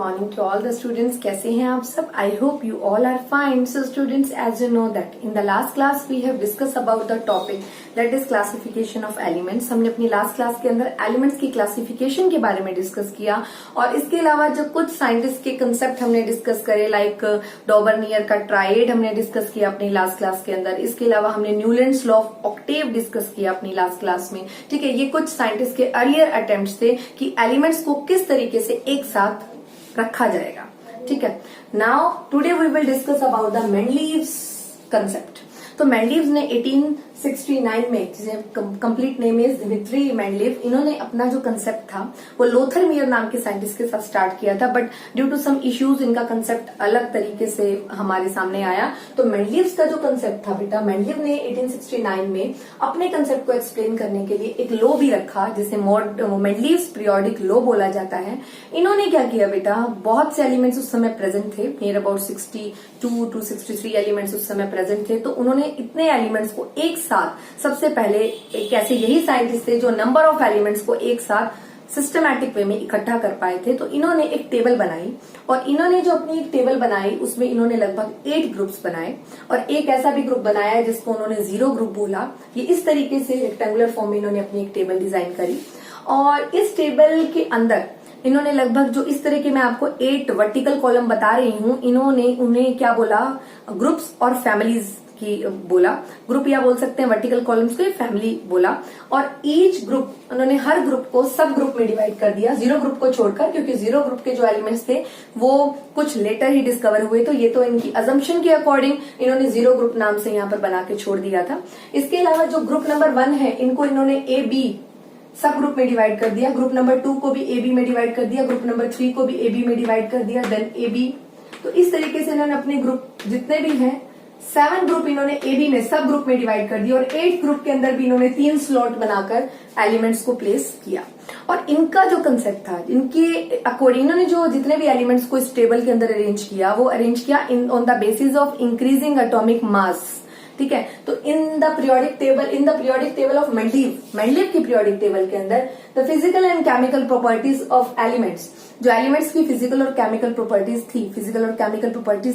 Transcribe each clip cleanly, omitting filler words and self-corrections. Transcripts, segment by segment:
Morning to all the students. कैसे हैं आप सब? I hope you all are fine. So students, as you know that in the last class we have discussed about the topic that is classification of elements. हमने अपनी last class के अंदर elements की classification के बारे में discuss किया और इसके अलावा जो कुछ साइंटिस्ट के कंसेप्ट हमने डिस्कस करे लाइक डॉबरनियर का ट्राइड हमने डिस्कस किया अपनी लास्ट क्लास के अंदर। इसके अलावा हमने Newlands law of Octave discuss किया अपनी लास्ट क्लास में। ठीक है, ये कुछ साइंटिस्ट के अर्लियर अटेम्प्ट्स थे कि एलिमेंट्स को किस तरीके से एक साथ रखा जाएगा। ठीक है, now today we will discuss about the Mendeleev's concept. तो मेंडलीव्स ने 1869 में, जिसे complete name is Dmitri Mendeleev, इन्होंने अपना जो कंसेप्ट था वो लोथरमियर नाम के साइंटिस्ट के साथ स्टार्ट किया था, but due to some issues इनका कंसेप्ट अलग तरीके से हमारे सामने आया। तो मेंडलीव्स का जो कंसेप्ट था बेटा, मेंडलीव ने 1869 में अपने कंसेप्ट को एक्सप्लेन करने के लिए एक लॉ भी रखा जिसे मेंडलीव्स पीरियोडिक लॉ बोला जाता है। इन्होंने क्या किया बेटा, बहुत से एलिमेंट्स उस समय प्रेजेंट थे, नियर अबाउट 62 to 63 एलिमेंट्स उस समय प्रेजेंट थे। तो उन्होंने इतने एलिमेंट्स को एक साथ, सबसे पहले एक ऐसे यही साइंटिस्ट थे जो नंबर ऑफ एलिमेंट्स को एक साथ सिस्टमैटिक वे में इकट्ठा कर पाए थे। तो इन्होंने एक टेबल बनाई और इन्होंने जो अपनी एक टेबल बनाई उसमें इन्होंने लगभग 8 ग्रुप्स बनाए और एक ऐसा भी ग्रुप बनाया जिसको उन्होंने 0 ग्रुप बोला। ये इस तरीके से रेक्टेंगुलर फॉर्म में इन्होंने अपनी एक टेबल डिजाइन करी और इस टेबल के अंदर इन्होंने लगभग जो इस तरह के मैं आपको 8 वर्टिकल कॉलम बता रही हूं, इन्होंने उन्हें क्या बोला, ग्रुप्स और फैमिलीज की बोला। ग्रुप या बोल सकते हैं वर्टिकल कॉलम्स को फैमिली बोला और ईच ग्रुप, उन्होंने हर ग्रुप को सब ग्रुप में डिवाइड कर दिया, 0 ग्रुप को छोड़कर, क्योंकि 0 ग्रुप के जो एलिमेंट्स थे वो कुछ लेटर ही डिस्कवर हुए। तो ये तो इनकी अजम्पशन के अकॉर्डिंग इन्होंने 0 ग्रुप नाम से यहाँ पर बना के छोड़ दिया था। इसके अलावा जो ग्रुप नंबर 1 है, इनको इन्होंने ए बी सब ग्रुप में डिवाइड कर दिया। ग्रुप नंबर 2 को भी ए बी में डिवाइड कर दिया, ग्रुप नंबर 3 को भी ए बी में डिवाइड कर दिया, देन ए बी। तो इस तरीके से इन्होंने अपने ग्रुप जितने भी हैं 7 ग्रुप इन्होंने ए बी में सब ग्रुप में डिवाइड कर दिया और 8 ग्रुप के अंदर भी इन्होंने 3 स्लॉट बनाकर एलिमेंट्स को प्लेस किया। और इनका जो कंसेप्ट था, इनके अकॉर्डिंग इन्होंने जो जितने भी एलिमेंट्स को इस टेबल के अंदर अरेंज किया वो अरेंज किया on the basis of increasing atomic mass. ठीक है, तो in the periodic table of Mendeleev की पीरियोडिक टेबल के अंदर the physical and chemical properties of elements, जो एलिमेंट्स की फिजिकल और केमिकल प्रॉपर्टीज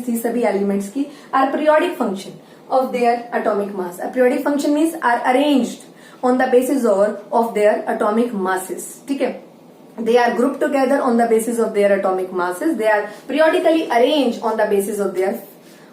थी सभी एलिमेंट्स की, are periodic function of their atomic mass. Periodic function means are arranged on the basis of their atomic masses. ठीक है, they are grouped together on the basis of their atomic masses, they are periodically arranged on the basis of their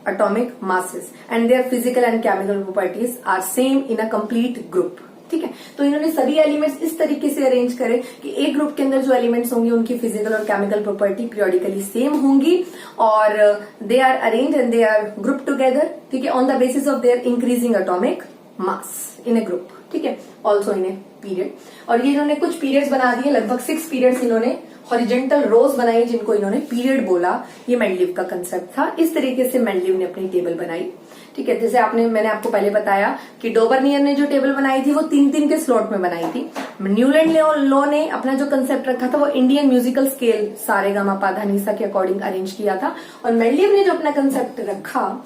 atomic masses and their physical and chemical properties are same in a complete group। ठीक है, तो इन्होंने सभी elements इस तरीके से arrange करे कि एक ग्रुप के अंदर जो एलिमेंट्स होंगे उनकी फिजिकल और केमिकल प्रॉपर्टी पीरियोडिकली सेम होंगी और they are arrange and they are group together. ठीक है, on the basis of their increasing atomic mass in a group. ठीक है, ऑल्सो इन ए पीरियड। और ये इन्होंने कुछ पीरियड्स बना दिए, लगभग 6 पीरियड्स इन्होंने हॉरिजेंटल रोज बनाई जिनको इन्होंने पीरियड बोला। ये मेंडलीव का कंसेप्ट था। इस तरीके से मेंडलीव ने अपनी टेबल बनाई। ठीक है, जैसे मैंने आपको पहले बताया कि डॉबरनियर ने जो टेबल बनाई थी वो 3-3 के स्लॉट में बनाई थी। न्यूलैंड लॉ ने अपना जो कंसेप्ट रखा था वो इंडियन म्यूजिकल स्केल सारे गामा पा धा नी सा के अकॉर्डिंग अरेंज किया था और मेंडलीव ने जो अपना कंसेप्ट रखा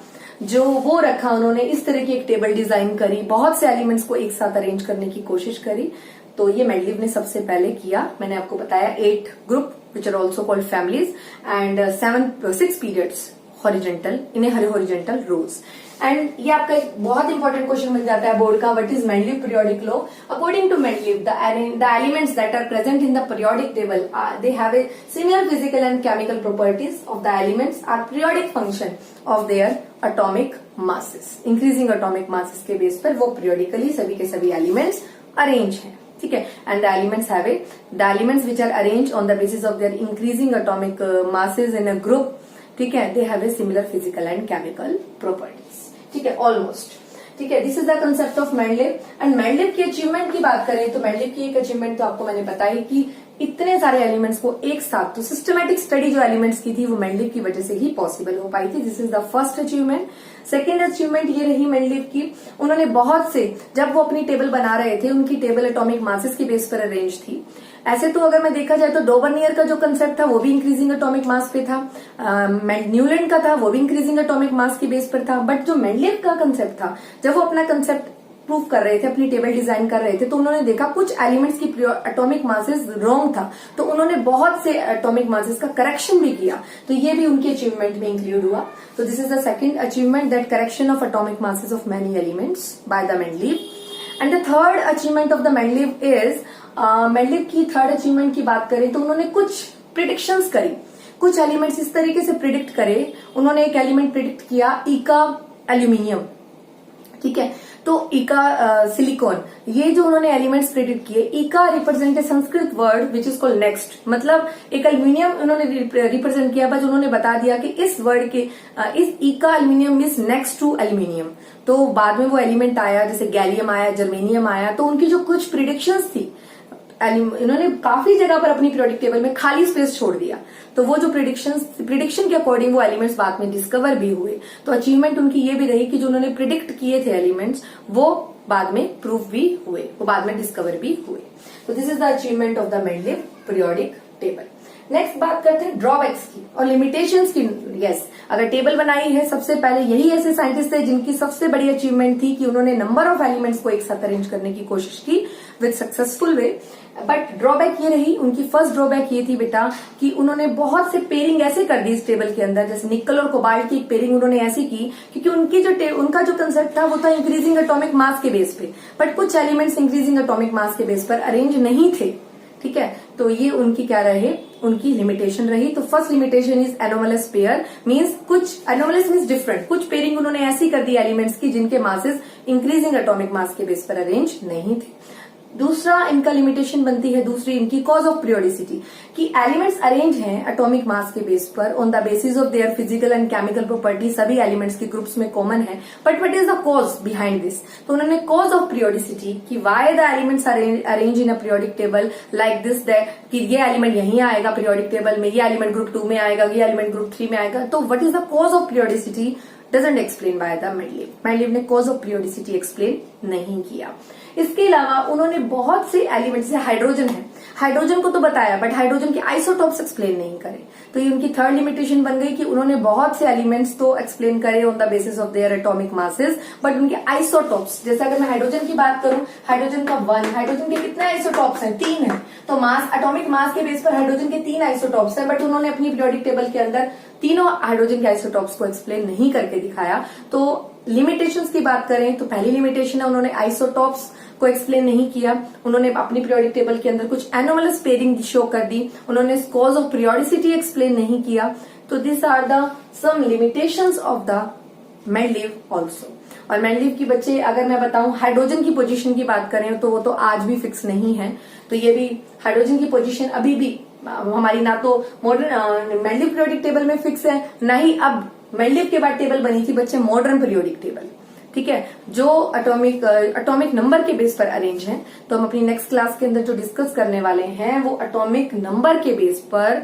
उन्होंने इस तरह की एक टेबल डिजाइन करी, बहुत से एलिमेंट्स को एक साथ अरेंज करने की कोशिश करी। तो ये मेंडलीव ने सबसे पहले किया। मैंने आपको बताया 8 group which are also called families and 6 periods horizontal in a horizontal rows. And ये आपका एक बहुत इंपॉर्टेंट क्वेश्चन बन जाता है बोर्ड का, what is Mendeleev periodic law. According to Mendeleev the elements that are present in the periodic table they have a similar physical and chemical properties of the elements are periodic function of their atomic masses. Increasing atomic masses के base पर वो periodically सभी के सभी elements arrange हैं। ठीक है, and the elements which are arrange on the basis of their increasing atomic masses in a group, ठीक है, they have a similar physical and chemical properties. ठीक है, ऑलमोस्ट। ठीक है, this is the concept of Mendeleev. And Mendeleev की achievement की बात करें तो मेंडलीव की एक अचीवमेंट तो आपको मैंने बताई कि इतने सारे एलिमेंट्स को एक साथ, तो सिस्टमैटिक स्टडी जो एलिमेंट्स की थी वो मेंडलीव की वजह से ही पॉसिबल हो पाई थी। This is the first achievement. Second achievement ये रही मेंडलीव की, उन्होंने बहुत से, जब वो अपनी टेबल बना रहे थे उनकी टेबल एटॉमिक मासेस की बेस पर अरेंज थी। ऐसे तो अगर मैं देखा जाए तो डॉबरनियर का जो कंसेप्ट था वो भी इंक्रीजिंग एटॉमिक मास पे था, न्यूलैंड का था वो भी इंक्रीजिंग एटॉमिक मास की बेस पर था, बट जो मेंडलीव का कंसेप्ट था, जब वो अपना कंसेप्ट प्रूव कर रहे थे, अपनी टेबल डिजाइन कर रहे थे, तो उन्होंने देखा कुछ एलिमेंट्स की एटॉमिक मासेस रॉन्ग था, तो उन्होंने बहुत से एटॉमिक मासेस का करेक्शन भी किया, तो ये भी उनके अचीवमेंट में इंक्लूड हुआ। तो this is the second achievement, that correction of atomic masses of many elements by the Mendeleev. And the third achievement of the Mendeleev is, Mendeleev की थर्ड अचीवमेंट की बात करें तो उन्होंने कुछ प्रिडिक्शंस करी, कुछ एलिमेंट्स इस तरीके से प्रिडिक्ट करे। उन्होंने एक एलिमेंट प्रिडिक्ट किया इका एल्यूमिनियम, ठीक है, तो इका सिलिकॉन, ये जो उन्होंने एलिमेंट्स प्रिडिक्ट किए, इका represent a Sanskrit word which is called next, मतलब एक एल्यूमिनियम उन्होंने रिप्रेजेंट किया, बस उन्होंने बता दिया कि इस वर्ड के इस इका aluminium is next to aluminium. तो बाद में वो एलिमेंट आया, जैसे गैलियम आया, जर्मेनियम आया, तो उनकी जो कुछ प्रिडिक्शंस थी, इन्होंने काफी जगह पर अपनी पीरियोडिक टेबल में खाली स्पेस छोड़ दिया, तो वो जो प्रिडिक्शन के अकॉर्डिंग वो एलिमेंट्स बाद में डिस्कवर भी हुए। तो अचीवमेंट उनकी ये भी रही कि जो उन्होंने प्रिडिक्ट किए थे एलिमेंट्स, वो बाद में प्रूफ भी हुए, वो बाद में डिस्कवर भी हुए। तो this is the achievement of the Mendeleev periodic table. Next बात करते हैं ड्रॉबैक्स की और लिमिटेशंस की। यस, अगर टेबल बनाई है, सबसे पहले यही ऐसे साइंटिस्ट थे जिनकी सबसे बड़ी अचीवमेंट थी कि उन्होंने नंबर ऑफ एलिमेंट्स को एक साथ अरेंज करने की कोशिश की with successful way. But drawback ये रही, उनकी फर्स्ट ड्रॉबैक ये थी बेटा कि उन्होंने बहुत से पेयरिंग ऐसे कर दी इस टेबल के अंदर, जैसे निकल और कोबाल्ट की एक पेयरिंग उन्होंने ऐसी की क्योंकि उनका जो कंसेप्ट था वो था इंक्रीजिंग एटॉमिक मास के बेस पे, बट कुछ एलिमेंट्स इंक्रीजिंग एटॉमिक मास के बेस पर अरेंज नहीं थे, ठीक है। तो ये उनकी क्या रहे, उनकी लिमिटेशन रही। तो first limitation is anomalous pair, means कुछ एनोमलस मींस डिफरेंट, कुछ पेयरिंग उन्होंने ऐसी कर दी एलिमेंट्स की जिनके मासेस इंक्रीजिंग एटॉमिक मास के बेस पर अरेंज नहीं थे। दूसरा इनका लिमिटेशन बनती है, दूसरी इनकी कॉज ऑफ पीरियोडिसिटी, कि एलिमेंट्स अरेंज हैं एटॉमिक मास के बेस पर on the basis of their physical and chemical property, सभी एलिमेंट्स के ग्रुप्स में कॉमन है, but what is the cause behind this. तो उन्होंने कॉज ऑफ पीरियोडिसिटी कि why the elements arrange in a periodic table like this, that कि ये element यहीं आएगा पीरियोडिक टेबल में, ये एलिमेंट ग्रुप 2 में आएगा, ये एलिमेंट ग्रुप 3 में आएगा, तो what is the cause of periodicity doesn't explain by the Mendeleev. Mendeleev ने कॉज ऑफ पीरियोडिसिटी एक्सप्लेन नहीं किया। इसके अलावा उन्होंने बहुत से एलिमेंट, जैसे हाइड्रोजन है, हाइड्रोजन को तो बताया बट हाइड्रोजन के आइसोटॉप्स एक्सप्लेन नहीं करे, तो ये उनकी थर्ड लिमिटेशन बन गई कि उन्होंने बहुत से एलिमेंट्स तो एक्सप्लेन करे on the basis of their atomic masses, but उनके आइसोटॉप्स, जैसे अगर मैं हाइड्रोजन की बात करूं, हाइड्रोजन का 1, हाइड्रोजन के कितने आइसोटॉप्स हैं, 3 है, तो मास, एटॉमिक मास के बेस पर हाइड्रोजन के 3 आइसोटॉप्स है, बट उन्होंने अपनी पीरियोडिक टेबल के अंदर तीनों हाइड्रोजन के आइसोटॉप्स को एक्सप्लेन नहीं करके दिखाया। तो लिमिटेशंस की बात करें तो पहली लिमिटेशन है, उन्होंने आइसोटॉप्स को एक्सप्लेन नहीं किया, उन्होंने अपनी पीरियोडिक टेबल के अंदर कुछ एनोमलस पेयरिंग शो कर दी, उन्होंने कॉज ऑफ पीरियोडिसिटी एक्सप्लेन नहीं किया। तो this are the some limitations of the Mendeleev also. और मेंडलीव की बच्चे, अगर मैं बताऊं हाइड्रोजन की पोजीशन की बात करें तो वो तो आज भी फिक्स नहीं है, तो ये भी हाइड्रोजन की पोजीशन अभी भी हमारी ना तो मॉडर्न मेंडलीव पीरियोडिक टेबल में फिक्स है, ना ही अब मेंडलीव के बाद टेबल बनी थी बच्चे मॉडर्न पीरियोडिक टेबल, ठीक है, जो एटॉमिक नंबर के बेस पर अरेंज है। तो हम अपनी नेक्स्ट क्लास के अंदर जो डिस्कस करने वाले हैं वो एटॉमिक नंबर के बेस पर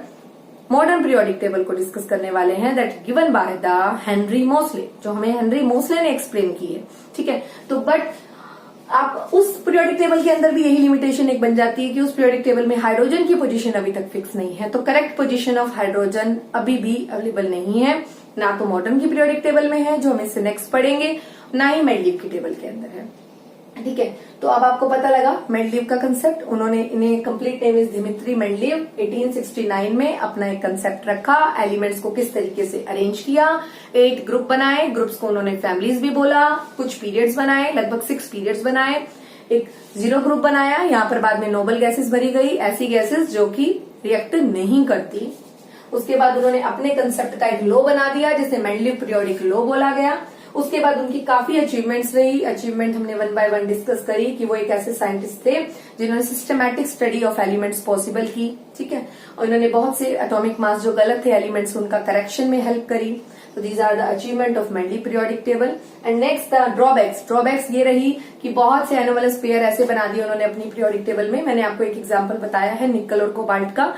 मॉडर्न पीरियोडिक टेबल को डिस्कस करने वाले हैं, that given by the Henry Moseley, जो हमें हेनरी मोसले ने एक्सप्लेन की है, ठीक है। तो बट आप उस पीरियोडिक टेबल के अंदर भी यही लिमिटेशन एक बन जाती है कि उस पीरियोडिक टेबल में हाइड्रोजन की पोजीशन अभी तक फिक्स नहीं है, तो करेक्ट पोजीशन ऑफ हाइड्रोजन अभी भी अवेलेबल नहीं है, ना तो मॉडर्न की पीरियोडिक टेबल में है जो हम इससे नेक्स्ट पढ़ेंगे, ना ही मेंडलीव की टेबल के अंदर है, ठीक है। तो अब आपको पता लगा मेंडलीव का कंसेप्ट, उन्होंने इन्हें complete name is Dmitri Mendeleev 1869 में अपना एक कंसेप्ट रखा, एलिमेंट्स को किस तरीके से अरेंज किया, 8 ग्रुप बनाए, ग्रुप्स को उन्होंने फैमिलीज भी बोला, कुछ पीरियड्स बनाए, लगभग 6 पीरियड्स बनाए, एक 0 ग्रुप बनाया, यहाँ पर बाद में नोबल गैसेस भरी गई, ऐसी गैसेस जो कि रिएक्ट नहीं करती। उसके बाद उन्होंने अपने कंसेप्ट का एक लॉ बना दिया जिसे मेंडलीव पीरियोडिक लॉ बोला गया। उसके बाद उनकी काफी अचीवमेंट्स रही, अचीवमेंट हमने 1 बाय 1 डिस्कस करी कि वो एक ऐसे साइंटिस्ट थे जिन्होंने systematic study of elements possible की, ठीक है, और इन्होंने बहुत से एटॉमिक मास जो गलत थे एलिमेंट्स उनका करेक्शन में हेल्प करी। तो these are the achievement of Mendeleev periodic table. And next the drawbacks ये रही कि बहुत से एनोमलस पेयर ऐसे बना दिए उन्होंने अपनी पीरियोडिक टेबल में। मैंने आपको एक एग्जाम्पल बताया है निकल और कोबाल्ट का,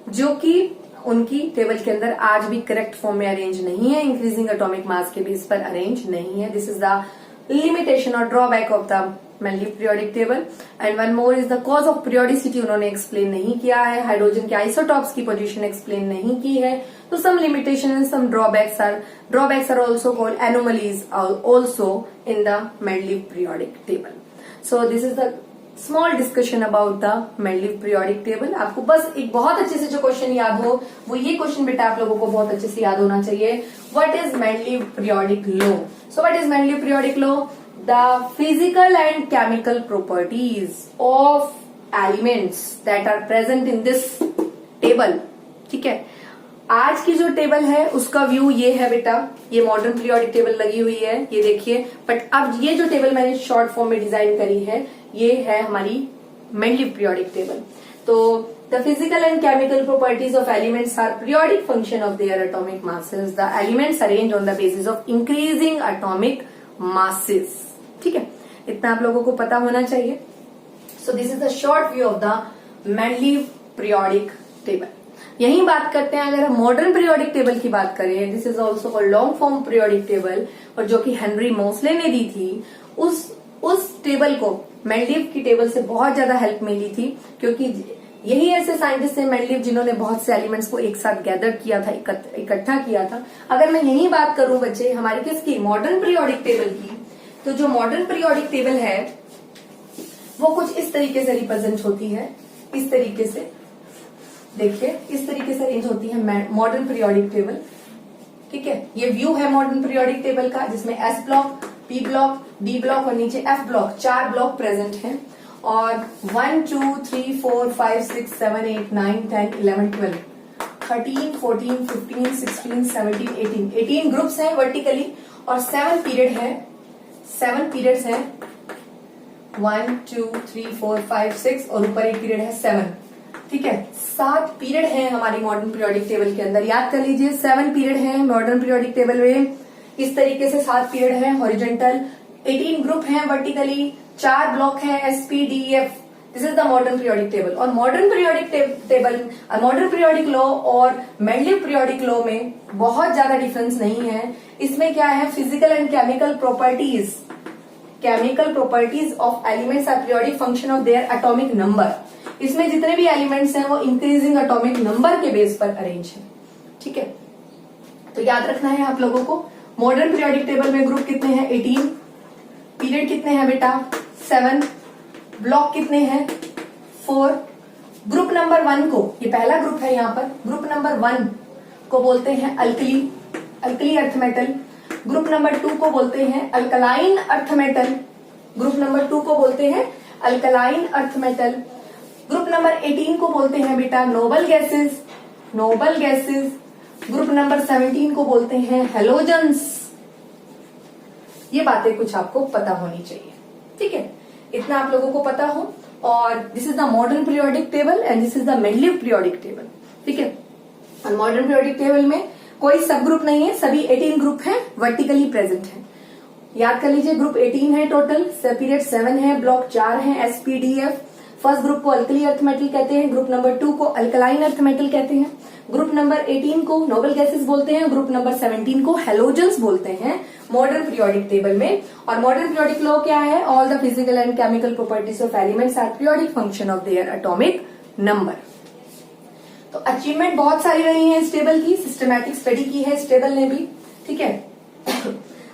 जो कि उनकी टेबल के अंदर आज भी करेक्ट फॉर्म में अरेंज नहीं है, इंक्रीजिंग एटॉमिक मास के बेस पर अरेंज नहीं है। दिस इज द लिमिटेशन और drawback of the Mendeleev periodic table. And one more is the cause of periodicity, उन्होंने एक्सप्लेन नहीं किया है, हाइड्रोजन के आइसोटॉप्स की पोजीशन एक्सप्लेन नहीं की है। तो some limitation and some drawbacks are also called anomalies also in the Mendeleev periodic table. So this is the small discussion about the Mendeleev periodic table. आपको बस एक बहुत अच्छे से जो क्वेश्चन याद हो वो ये क्वेश्चन बेटा आप लोगों को बहुत अच्छे से याद होना चाहिए। What is Mendeleev periodic law? So what is Mendeleev periodic law? The physical and chemical properties of elements that are present in this table. ठीक है, आज की जो टेबल है उसका व्यू ये है बेटा, ये मॉडर्न पीरियोडिक टेबल लगी हुई है, ये देखिए। बट अब ये जो टेबल मैंने शॉर्ट फॉर्म में डिजाइन करी है ये है हमारी मेंडलीव पीरियोडिक टेबल। तो the physical and chemical properties of elements are periodic function of their atomic masses. The elements arrange on the basis of increasing atomic masses. ठीक है, इतना आप लोगों को पता होना चाहिए। So this is the short view of the Mendeleev periodic table. यही बात करते हैं अगर हम मॉडर्न पीरियोडिक टेबल की बात करें, this is also called long form periodic table, और जो कि हेनरी मोसले ने दी थी, उस टेबल को मेंडलीव की टेबल से बहुत ज्यादा हेल्प मिली थी, क्योंकि यही ऐसे साइंटिस्ट है मेंडलीव जिन्होंने बहुत से एलिमेंट्स को एक साथ गैदर किया था, इकट्ठा किया था। अगर मैं यही बात करूं बच्चे हमारी किसकी, मॉडर्न पीरियोडिक टेबल की, तो जो मॉडर्न पीरियोडिक टेबल है वो कुछ इस तरीके से रिप्रेजेंट होती है। इस तरीके से देखिए, इस तरीके से अरेंज होती है मॉडर्न पीरियोडिक टेबल। ठीक है, ये व्यू है मॉडर्न पीरियोडिक टेबल का, जिसमें S block, P block, D block और नीचे एफ ब्लॉक, 4 ब्लॉक प्रेजेंट हैं। और 1 2 3 4 5 6 7 8 9 10 11 12 13 14 15 16 17 18 ग्रुप्स हैं वर्टिकली, और 7 पीरियड है, 7 पीरियड्स हैं, 1 2 3 4 5 6 और ऊपर एक पीरियड है 7। ठीक है, 7 पीरियड है हमारी मॉडर्न पीरियोडिक टेबल के अंदर। याद कर लीजिए 7 पीरियड है मॉडर्न पीरियोडिक टेबल में। इस तरीके से 7 पीरियड है हॉरिजॉन्टल, 18 ग्रुप हैं वर्टिकली, 4 ब्लॉक है SPDF. This is the modern periodic table. और modern periodic table, modern periodic law और मेंडलीव पीरियोडिक लॉ में बहुत ज्यादा डिफरेंस नहीं है। इसमें क्या है, physical and chemical properties, chemical properties of elements are periodic function of their atomic number. इसमें जितने भी एलिमेंट्स हैं वो इंक्रीजिंग एटॉमिक नंबर के बेस पर अरेंज है। ठीक है, तो याद रखना है आप लोगों को, मॉडर्न पीरियोडिक टेबल में ग्रुप कितने हैं 18, पीरियड कितने हैं बेटा 7, ब्लॉक कितने हैं 4। ग्रुप नंबर 1 को, ये पहला ग्रुप है यहाँ पर, ग्रुप नंबर 1 को बोलते हैं alkali earth metal. Group number 2 को बोलते हैं alkaline earth metal. Group number 2 को बोलते हैं alkaline earth metal. Group number 18 को बोलते हैं बेटा नोबल गैसेस। ग्रुप नंबर 17 को बोलते हैं हेलोजन्स। ये बातें कुछ आपको पता होनी चाहिए। ठीक है, इतना आप लोगों को पता हो। और this is the modern periodic table and this is the Mendeleev periodic table. ठीक है, और मॉडर्न पीरियोडिक टेबल में कोई सब ग्रुप नहीं है, सभी 18 ग्रुप हैं, वर्टिकली प्रेजेंट है। याद कर लीजिए, ग्रुप 18 है टोटल, पीरियड 7 है, ब्लॉक 4 है, एसपीडीएफ। फर्स्ट ग्रुप को अल्कली अर्थ मेटल कहते हैं, ग्रुप नंबर 2 को अल्कलाइन अर्थ मेटल कहते हैं, ग्रुप नंबर 18 को नोबल गैसेस बोलते हैं, ग्रुप नंबर 17 को हेलोजन्स बोलते हैं मॉडर्न पीरियोडिक टेबल में। और मॉडर्न पीरियोडिक लॉ क्या है, all the physical and chemical properties of elements are periodic function of their atomic number. तो अचीवमेंट बहुत सारी रही है इस टेबल की, सिस्टमैटिक स्टडी की है इस टेबल ने भी। ठीक है,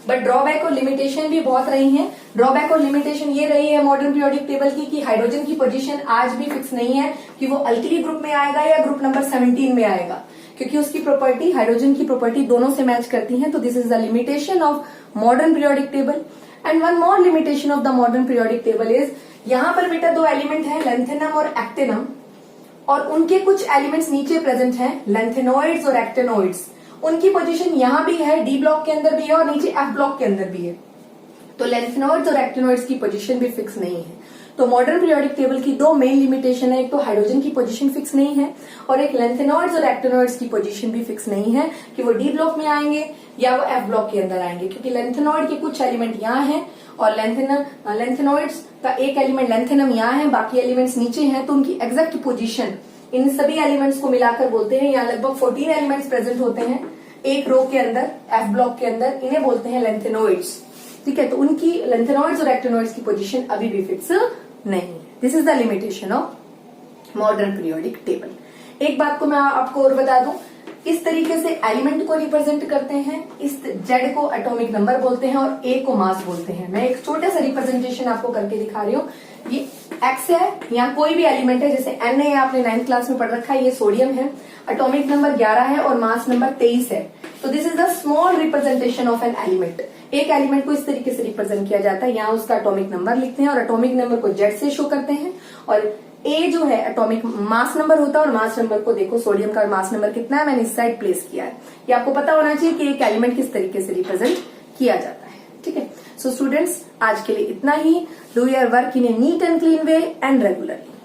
बट ड्रॉबैक और लिमिटेशन भी बहुत रही हैं। ड्रॉबैक और लिमिटेशन ये रही है मॉडर्न पीरियोडिक टेबल की कि हाइड्रोजन की पोजीशन आज भी फिक्स नहीं है कि वो अल्कली ग्रुप में आएगा या ग्रुप नंबर 17 में आएगा, क्योंकि उसकी प्रॉपर्टी, हाइड्रोजन की प्रॉपर्टी दोनों से मैच करती है। तो this is the limitation of modern periodic table. And one more limitation of the modern periodic table is, यहाँ पर बेटा 2 एलिमेंट है, लेंथेनम और एक्टिनम, और उनके कुछ एलिमेंट्स नीचे प्रेजेंट हैं, लेंथेनोइड्स और एक्टिनोइड्स। उनकी पोजीशन यहाँ भी है, डी ब्लॉक के अंदर भी है और नीचे एफ ब्लॉक के अंदर भी है। तो लेंथेनोइड्स और एक्टिनोइड्स की पोजीशन भी फिक्स नहीं है। तो मॉडर्न पीरियोडिक टेबल की 2 मेन लिमिटेशन है, एक तो हाइड्रोजन की पोजीशन फिक्स नहीं है और एक लेंथेनोइड्स और एक्टिनोइड्स की पोजीशन भी फिक्स नहीं है कि वो डी ब्लॉक में आएंगे या वो एफ ब्लॉक के अंदर आएंगे, क्योंकि लेंथेनोइड के कुछ एलिमेंट यहाँ हैं और लेंथेनोइड्स का एक एलिमेंट लेंथेनम यहाँ है, बाकी एलिमेंट्स नीचे हैं। तो उनकी एग्जैक्ट पोजीशन इन सभी एलिमेंट्स को मिलाकर बोलते हैं, यहाँ लगभग 14 एलिमेंट्स प्रेजेंट होते हैं एक रो के अंदर, एफ ब्लॉक के अंदर, इन्हें बोलते हैं लेंथेनोइड्स। ठीक है, तो उनकी लेंथेनोइड्स और एक्टिनोइड्स की पोजीशन अभी भी फिक्स नहीं है। This is the limitation of modern periodic table. एक बात को मैं आपको और बता दूं, इस तरीके से एलिमेंट को रिप्रेजेंट करते हैं, इस जेड को एटॉमिक नंबर बोलते हैं और ए को मास बोलते हैं। मैं एक छोटा सा रिप्रेजेंटेशन आपको करके दिखा रही हूँ। ये एक्स है, यहाँ कोई भी एलिमेंट है, जैसे एन है, आपने 9th क्लास में पढ़ रखा है, ये सोडियम है, एटॉमिक नंबर 11 है और मास नंबर 23 है। तो this is the small representation of an element. एक एलिमेंट को इस तरीके से रिप्रेजेंट किया जाता है, यहाँ उसका एटॉमिक नंबर लिखते हैं और एटॉमिक नंबर को जेड से शो करते हैं, और ए जो है एटॉमिक मास नंबर होता है, और मास नंबर को देखो, सोडियम का मास नंबर कितना है, मैंने इस साइड प्लेस किया है। ये आपको पता होना चाहिए कि एक एलिमेंट किस तरीके से रिप्रेजेंट किया जाता है। ठीक है, सो स्टूडेंट्स, आज के लिए इतना ही। Do your work in a neat and clean way and regularly.